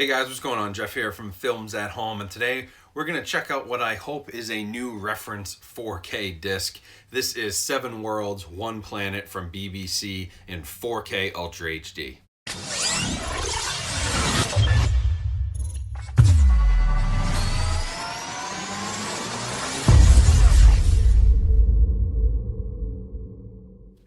Hey guys, what's going on? Jeff here from Films at Home, and today we're going to check out what I hope is a new reference 4K disc. This is 7 Worlds, 1 Planet from BBC in 4K Ultra HD.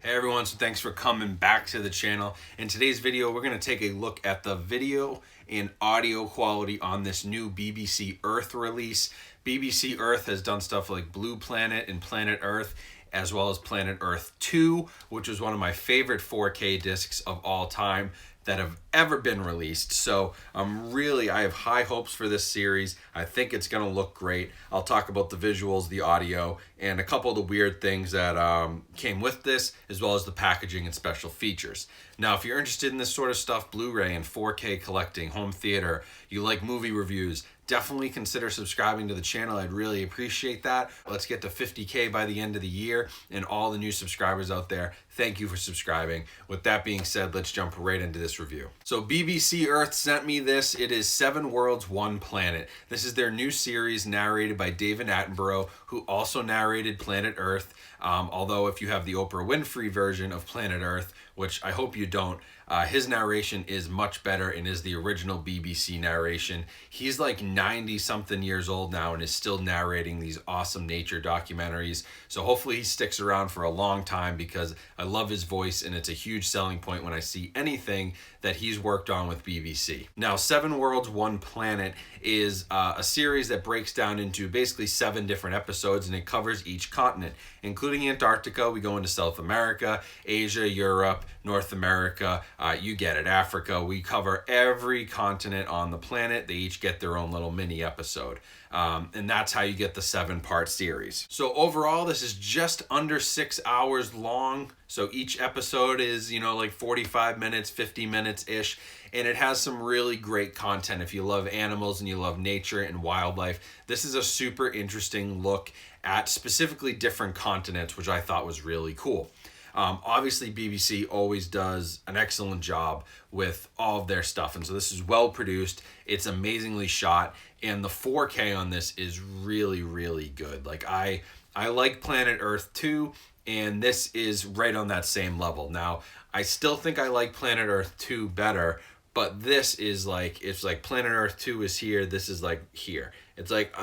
Hey everyone, so thanks for coming back to the channel. In today's video, we're going to take a look at the video and audio quality on this new BBC Earth release. BBC Earth has done stuff like Blue Planet and Planet Earth, as well as Planet Earth 2, which was one of my favorite 4K discs of all time that have ever been released. So I have high hopes for this series. I think it's gonna look great. I'll talk about the visuals, the audio, and a couple of the weird things that came with this, as well as the packaging and special features. Now, if you're interested in this sort of stuff, Blu-ray and 4K collecting, home theater, you like movie reviews, definitely consider subscribing to the channel. I'd really appreciate that. Let's get to 50K by the end of the year, and all the new subscribers out there, thank you for subscribing. With that being said, let's jump right into this review. So BBC Earth sent me this. It is 7 Worlds, 1 Planet. This is their new series narrated by David Attenborough, who also narrated Planet Earth. Although if you have the Oprah Winfrey version of Planet Earth, which I hope you don't, his narration is much better and is the original BBC narration. He's like 90 something years old now and is still narrating these awesome nature documentaries. So hopefully he sticks around for a long time, because I love his voice and it's a huge selling point when I see anything that he's worked on with BBC. Now, 7 Worlds, 1 Planet is a series that breaks down into basically 7 different episodes, and it covers each continent, including Antarctica. We go into South America, Asia, Europe, North America, you get it, Africa. We cover every continent on the planet. They each get their own little mini episode. And that's how you get the 7-part series. So overall, this is just under 6 hours long. So each episode is, like 45 minutes, 50 minutes-ish. And it has some really great content. If you love animals and you love nature and wildlife, this is a super interesting look at specifically different continents, which I thought was really cool. Obviously, BBC always does an excellent job with all of their stuff. And so this is well produced. It's amazingly shot. And the 4K on this is really, really good. Like I like Planet Earth 2, and this is right on that same level. Now, I still think I like Planet Earth 2 better, but this is it's like Planet Earth 2 is here, this is like here. It's like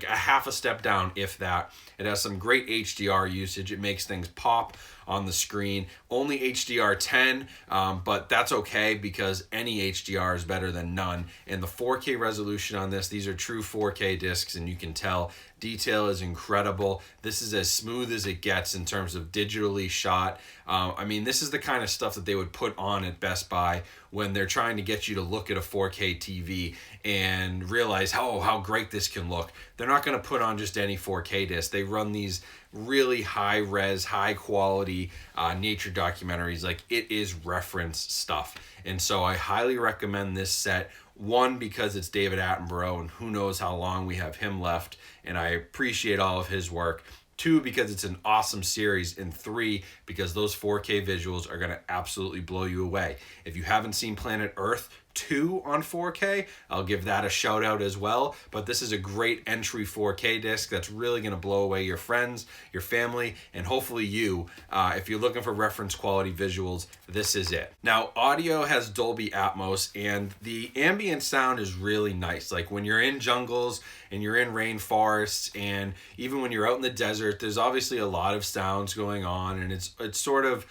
a half a step down, if that. It has some great HDR usage. It makes things pop on the screen. Only HDR 10, but that's okay, because any HDR is better than none. And the 4K resolution on this, these are true 4K discs, and you can tell detail is incredible. This is as smooth as it gets in terms of digitally shot. This is the kind of stuff that they would put on at Best Buy when they're trying to get you to look at a 4K TV and realize how great this can look. They're not going to put on just any 4K disc. They run these really high-res, high-quality nature documentaries. Like, it is reference stuff. And so I highly recommend this set. 1, because it's David Attenborough, and who knows how long we have him left, and I appreciate all of his work. 2, because it's an awesome series, and 3, because those 4K visuals are going to absolutely blow you away. If you haven't seen Planet Earth 2 on 4K, I'll give that a shout out as well. But this is a great entry 4K disc that's really going to blow away your friends, your family, and hopefully you. If you're looking for reference quality visuals, this is it. Now, audio has Dolby Atmos, and the ambient sound is really nice. Like when you're in jungles and you're in rainforests, and even when you're out in the desert, there's obviously a lot of sounds going on, and it's sort of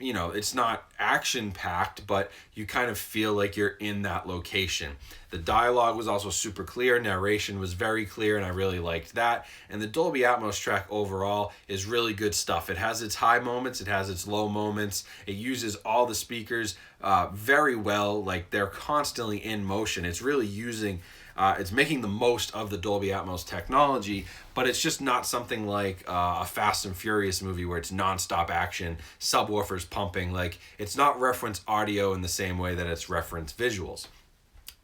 it's not action packed, but you kind of feel like you're in that location. The dialogue was also super clear. Narration was very clear, and I really liked that. And the Dolby Atmos track overall is really good stuff. It has its high moments, it has its low moments. It uses all the speakers very well. Like, they're constantly in motion. It's really it's making the most of the Dolby Atmos technology, but it's just not something like a Fast and Furious movie where it's nonstop action, subwoofers pumping. Like, it's not reference audio in the same way that it's reference visuals.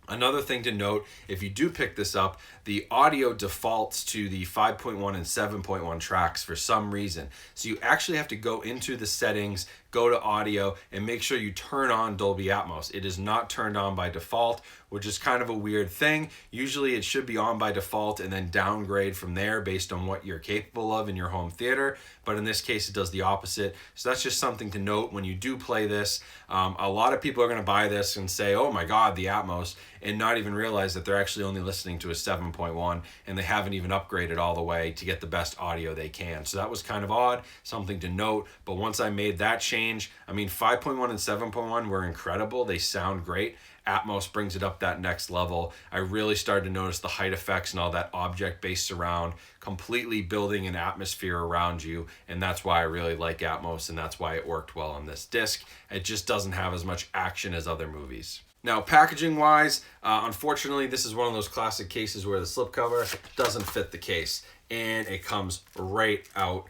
Another thing to note, if you do pick this up, the audio defaults to the 5.1 and 7.1 tracks for some reason. So you actually have to go into the settings, go to audio and make sure you turn on Dolby Atmos. It is not turned on by default, which is kind of a weird thing. Usually it should be on by default and then downgrade from there based on what you're capable of in your home theater. But in this case, it does the opposite. So that's just something to note when you do play this. A lot of people are going to buy this and say, oh my God, the Atmos, and not even realize that they're actually only listening to a 7.1 and they haven't even upgraded all the way to get the best audio they can. So that was kind of odd, something to note. But once I made that change, I mean, 5.1 and 7.1 were incredible. They sound great. Atmos brings it up that next level. I really started to notice the height effects and all that object-based surround, completely building an atmosphere around you, and that's why I really like Atmos, and that's why it worked well on this disc. It just doesn't have as much action as other movies. Now, packaging-wise, unfortunately, this is one of those classic cases where the slipcover doesn't fit the case, and it comes right out.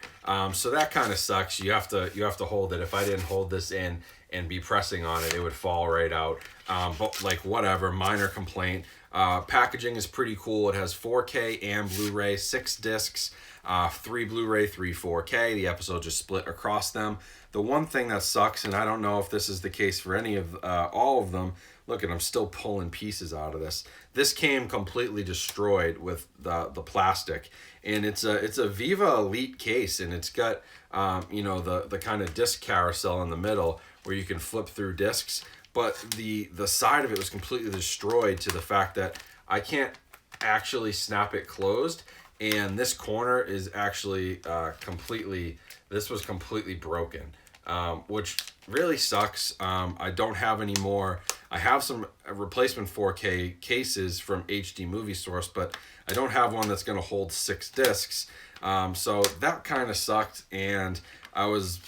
So that kind of sucks. You have to hold it. If I didn't hold this in and be pressing on it, it would fall right out. But like whatever, minor complaint. Packaging is pretty cool. It has 4K and Blu-ray, 6 discs, 3 Blu-ray, 3 4K. The episode just split across them. The one thing that sucks, and I don't know if this is the case for any of all of them. Look, and I'm still pulling pieces out of this. This came completely destroyed with the plastic, and it's a Viva Elite case, and it's got the kind of disc carousel in the middle where you can flip through discs. But the side of it was completely destroyed to the fact that I can't actually snap it closed, and this corner is actually completely broken, which really sucks. I don't have any more. I have some replacement 4K cases from HD Movie Source, but I don't have one that's going to hold 6 discs. So that kind of sucked, and I was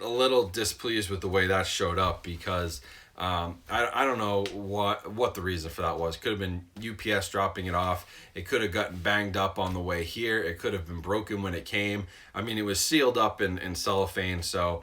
a little displeased with the way that showed up because I don't know what the reason for that was. Could have been UPS dropping it off. It could have gotten banged up on the way here. It could have been broken when it came. I mean, it was sealed up in cellophane, so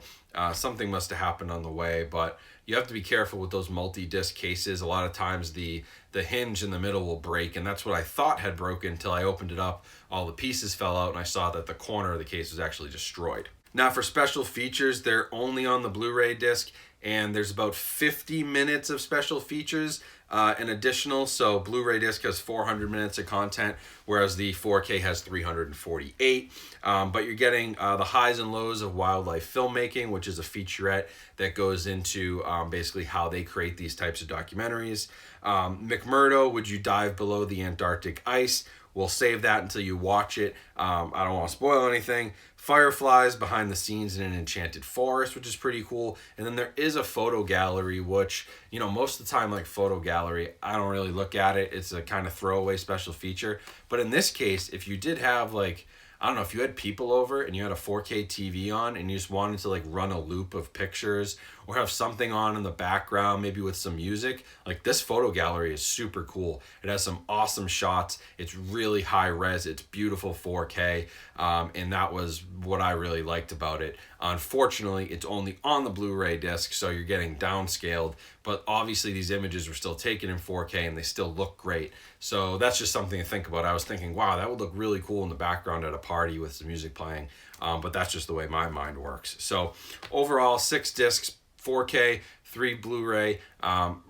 something must have happened on the way. But you have to be careful with those multi-disc cases. A lot of times the hinge in the middle will break, and that's what I thought had broken until I opened it up. All the pieces fell out, and I saw that the corner of the case was actually destroyed. Now, for special features, they're only on the Blu-ray disc, and there's about 50 minutes of special features and additional. So Blu-ray disc has 400 minutes of content, whereas the 4K has 348. But you're getting the highs and lows of wildlife filmmaking, which is a featurette that goes into basically how they create these types of documentaries. McMurdo, Would You Dive Below the Antarctic Ice? We'll save that until you watch it. I don't want to spoil anything. Fireflies, Behind the Scenes in an Enchanted Forest, which is pretty cool. And then there is a photo gallery, which, most of the time, like photo gallery, I don't really look at it. It's a kind of throwaway special feature. But in this case, if you did have if you had people over and you had a 4K TV on and you just wanted to run a loop of pictures or have something on in the background, maybe with some music, this photo gallery is super cool. It has some awesome shots. It's really high res. It's beautiful 4K. And that was what I really liked about it. Unfortunately, it's only on the Blu-ray disc, so you're getting downscaled. But obviously these images were still taken in 4K and they still look great. So that's just something to think about. I was thinking, wow, that would look really cool in the background at a party with some music playing. But that's just the way my mind works. So overall, 6 discs, 4K, 3 Blu-ray,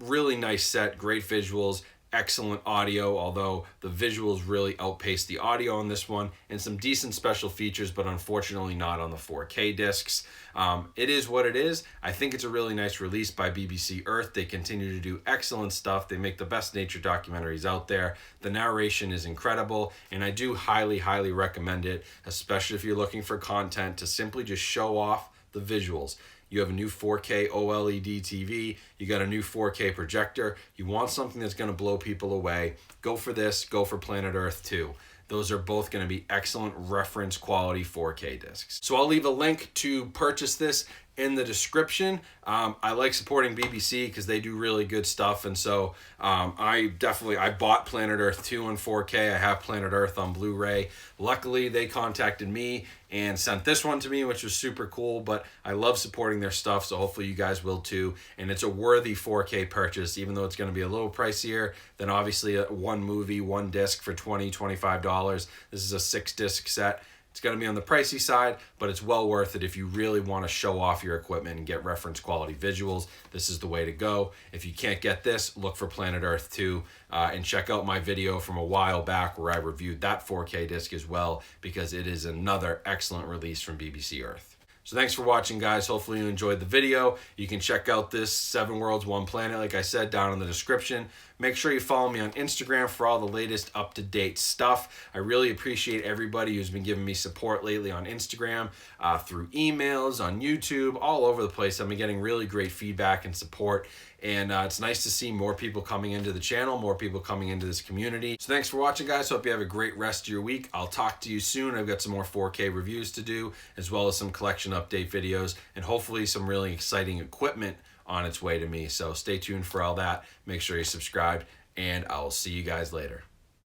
really nice set, great visuals, excellent audio, although the visuals really outpace the audio on this one, and some decent special features, but unfortunately not on the 4K discs. It is what it is. I think it's a really nice release by BBC Earth. They continue to do excellent stuff. They make the best nature documentaries out there. The narration is incredible, and I do highly, highly recommend it, especially if you're looking for content to simply just show off the visuals. You have a new 4K OLED TV, you got a new 4K projector, you want something that's going to blow people away, go for this, go for Planet Earth 2. Those are both going to be excellent reference quality 4K discs. So I'll leave a link to purchase this in the description. I like supporting BBC because they do really good stuff, and so I bought Planet Earth 2 on 4K. I have Planet Earth on Blu-ray. Luckily, they contacted me and sent this one to me, which was super cool, but I love supporting their stuff, so hopefully you guys will too. And it's a worthy 4K purchase, even though it's going to be a little pricier than obviously one movie, one disc for $20, $25. This is a 6-disc set. It's going to be on the pricey side, but it's well worth it if you really want to show off your equipment and get reference quality visuals. This is the way to go. If you can't get this, look for Planet Earth 2 and check out my video from a while back where I reviewed that 4K disc as well, because it is another excellent release from BBC Earth. So thanks for watching, guys. Hopefully you enjoyed the video. You can check out this 7 Worlds, 1 Planet, like I said, down in the description. Make sure you follow me on Instagram for all the latest up-to-date stuff. I really appreciate everybody who's been giving me support lately on Instagram, through emails, on YouTube, all over the place. I've been getting really great feedback and support. And it's nice to see more people coming into the channel, more people coming into this community. So thanks for watching, guys. Hope you have a great rest of your week. I'll talk to you soon. I've got some more 4K reviews to do, as well as some collection update videos, and hopefully some really exciting equipment on its way to me. So stay tuned for all that. Make sure you subscribe, and I'll see you guys later.